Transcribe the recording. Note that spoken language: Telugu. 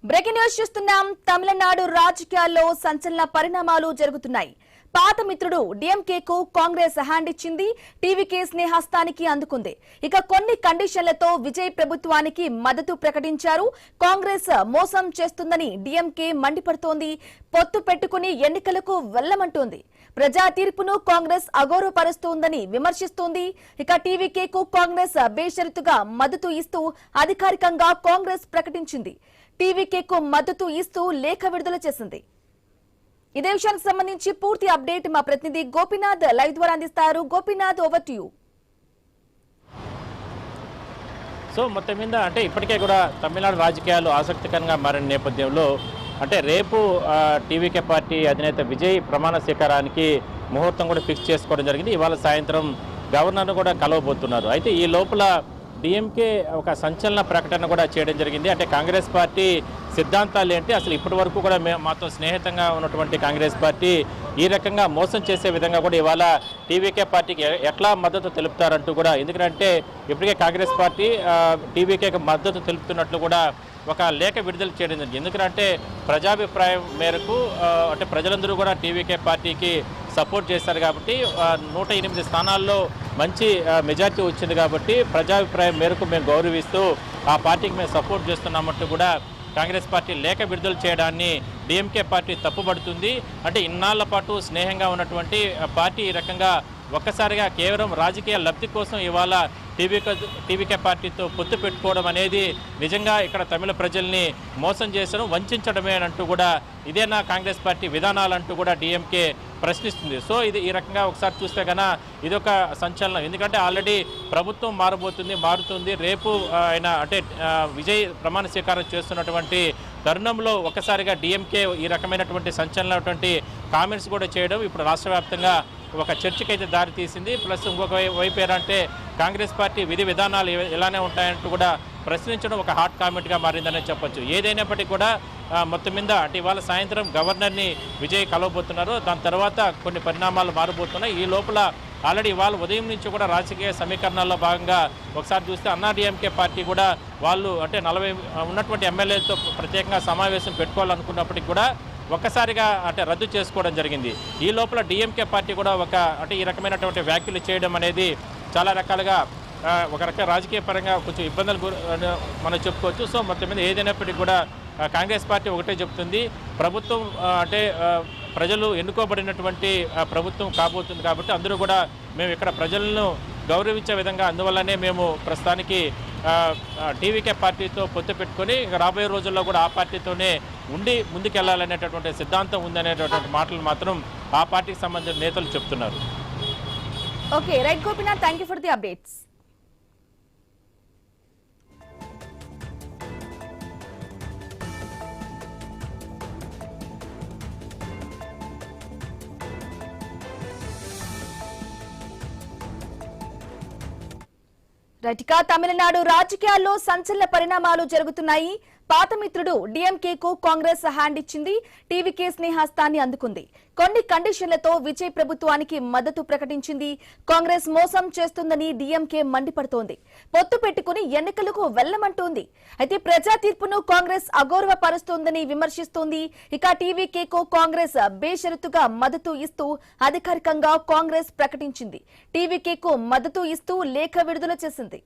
బ్రేకింగ్ న్యూస్ చూస్తున్నాం. తమిళనాడు రాజకీయాల్లో సంచలన పరిణామాలు జరుగుతున్నాయి. పాత మిత్రుడు డిఎంకేకు కాంగ్రెస్ హ్యాండ్ ఇచ్చింది. టీవీకే స్నేహస్తానికి అందుకుంది. ఇక కొన్ని కండిషన్లతో విజయ్ ప్రభుత్వానికి మద్దతు ప్రకటించారు. కాంగ్రెస్ మోసం చేస్తుందని డిఎంకే మండిపడుతోంది. పొత్తు పెట్టుకుని ఎన్నికలకు వెళ్లమంటోంది. ప్రజా తీర్పును కాంగ్రెస్ అగౌరవపరుస్తోందని విమర్శిస్తోంది. ఇక టీవీకేకు కాంగ్రెస్ బేషరతుగా మద్దతు ఇస్తూ అధికారికంగా కాంగ్రెస్ ప్రకటించింది. టీవీకేకు మద్దతు ఇస్తూ లేఖ విడుదల చేసింది. ఇదే విషయానికి సంబంధించి పూర్తి అప్డేట్ మా ప్రతినిధి గోపీనాథ్ లైవ్ ద్వారా అందిస్తారు. Gopinath, over to you. So మొత్తం మీద అంటే ఇప్పటికే కూడా తమిళనాడు రాజకీయాలు ఆసక్తికరంగా మారిన నేపథ్యంలో అంటే రేపు టీవీకే పార్టీ అధినేత విజయ్ ప్రమాణ స్వీకారానికి ముహూర్తం కూడా ఫిక్స్ చేసుకోవడం జరిగింది. ఇవాళ సాయంత్రం గవర్నర్ను కూడా కలవబోతున్నారు. అయితే ఈ లోపల డిఎంకే ఒక సంచలన ప్రకటన కూడా చేయడం జరిగింది. అంటే కాంగ్రెస్ పార్టీ సిద్ధాంతాలు ఏంటి, అసలు ఇప్పటి వరకు కూడా మాతో స్నేహితంగా ఉన్నటువంటి కాంగ్రెస్ పార్టీ ఈ రకంగా మోసం చేసే విధంగా కూడా ఇవాళ టీవీకే పార్టీకి ఎట్లా మద్దతు తెలుపుతారంటూ కూడా, ఎందుకంటే ఇప్పటికే కాంగ్రెస్ పార్టీ టీవీకేకి మద్దతు తెలుపుతున్నట్లు కూడా ఒక లేఖ విడుదల చేయడం జరిగింది. ఎందుకంటే ప్రజాభిప్రాయం మేరకు అంటే ప్రజలందరూ కూడా టీవీకే పార్టీకి సపోర్ట్ చేశారు కాబట్టి 108 స్థానాల్లో మంచి మెజార్టీ వచ్చింది కాబట్టి ప్రజాభిప్రాయం మేరకు మేము గౌరవిస్తూ ఆ పార్టీకి మేము సపోర్ట్ చేస్తున్నామంటూ కూడా కాంగ్రెస్ పార్టీ లేఖ విడుదల చేయడాన్ని డిఎంకే పార్టీ తప్పుపడుతుంది. అంటే ఇన్నాళ్ల పాటు స్నేహంగా ఉన్నటువంటి పార్టీ ఈ రకంగా ఒక్కసారిగా కేవలం రాజకీయ లబ్ధి కోసం ఇవాళ టీవీకే పార్టీతో పొత్తు పెట్టుకోవడం అనేది నిజంగా ఇక్కడ తమిళ ప్రజల్ని మోసం చేసడం, వంచడమే అంటూ కూడా ఇదేనా కాంగ్రెస్ పార్టీ విధానాలంటూ కూడా డిఎంకే ప్రశ్నిస్తుంది. సో ఇది ఈ రకంగా ఒకసారి చూస్తే కన్నా ఇదొక సంచలనం. ఎందుకంటే ఆల్రెడీ ప్రభుత్వం మారుతుంది. రేపు ఆయన అంటే విజయ్ ప్రమాణ స్వీకారం చేస్తున్నటువంటి తరుణంలో ఒక్కసారిగా డిఎంకే ఈ రకమైనటువంటి సంచలనటువంటి కామెంట్స్ కూడా చేయడం ఇప్పుడు రాష్ట్ర వ్యాప్తంగా ఒక చర్చకి అయితే దారి తీసింది. ప్లస్ ఇంకొక వైపు ఏంటంటే కాంగ్రెస్ పార్టీ విధి విధానాలు ఇలానే ఉంటాయంటూ కూడా ప్రశ్నించడం ఒక హాట్ కామెంట్గా మారిందనే చెప్పొచ్చు. ఏదైనప్పటికీ కూడా మొత్తం మీద అంటే ఇవాళ సాయంత్రం గవర్నర్ని విజయ్ కలవబోతున్నారు. దాని తర్వాత కొన్ని పరిణామాలు మారబోతున్నాయి. ఈ లోపల ఆల్రెడీ ఇవాళ ఉదయం నుంచి కూడా రాజకీయ సమీకరణాల్లో భాగంగా ఒకసారి చూస్తే అన్నాడీఎంకే పార్టీ కూడా వాళ్ళు అంటే 40 ఉన్నటువంటి ఎమ్మెల్యేలతో ప్రత్యేకంగా సమావేశం పెట్టుకోవాలనుకున్నప్పటికీ కూడా ఒక్కసారిగా అంటే రద్దు చేసుకోవడం జరిగింది. ఈ లోపల డిఎంకే పార్టీ కూడా అంటే ఈ రకమైనటువంటి వ్యాఖ్యలు చేయడం అనేది చాలా రకాలుగా ఒక రకంగా రాజకీయ పరంగా కొంచెం ఇబ్బందులు మనం చెప్పుకోవచ్చు. సో మొత్తం మీద ఏదైనప్పటికీ కూడా కాంగ్రెస్ పార్టీ ఒకటే చెప్తుంది, ప్రభుత్వం అంటే ప్రజలు ఎన్నుకోబడినటువంటి ప్రభుత్వం కాబోతుంది కాబట్టి అందరూ కూడా మేము ఇక్కడ ప్రజలను గౌరవించే విధంగా అందువల్లనే మేము ప్రస్తుతానికి టీవీకే పార్టీతో పొత్తు పెట్టుకొని ఇక రాబోయే రోజుల్లో కూడా ఆ పార్టీతోనే ఉండి ముందుకెళ్లాలనేటటువంటి సిద్ధాంతం ఉందనేటటువంటి మాటలు మాత్రం ఆ పార్టీకి సంబంధించిన నేతలు చెప్తున్నారు. Okay, right Gopinath, thank you for the updates. Right, Tamil Nadu రాజకీయాల్లో సంచలన పరిణామాలు జరుగుతున్నాయి. పాత మిత్రుడు డిఎంకేకు కాంగ్రెస్ హ్యాండ్ ఇచ్చింది. టీవీకే స్నేహస్తాన్ని అందుకుంది. కొన్ని కండిషన్లతో విజయ్ ప్రభుత్వానికి మద్దతు ప్రకటించింది. కాంగ్రెస్ మోసం చేస్తుందని డిఎంకే మండిపడుతోంది. పొత్తు పెట్టుకుని ఎన్నికలకు వెళ్లమంటోంది. అయితే ప్రజా తీర్పును కాంగ్రెస్ అగౌరవపరుస్తోందని విమర్శిస్తోంది. ఇక టీవీకేకు కాంగ్రెస్ బేషరతుగా మద్దతు ఇస్తూ అధికారికంగా కాంగ్రెస్ ప్రకటించింది. టీవీకేకు మద్దతు ఇస్తూ లేఖ విడుదల చేసింది.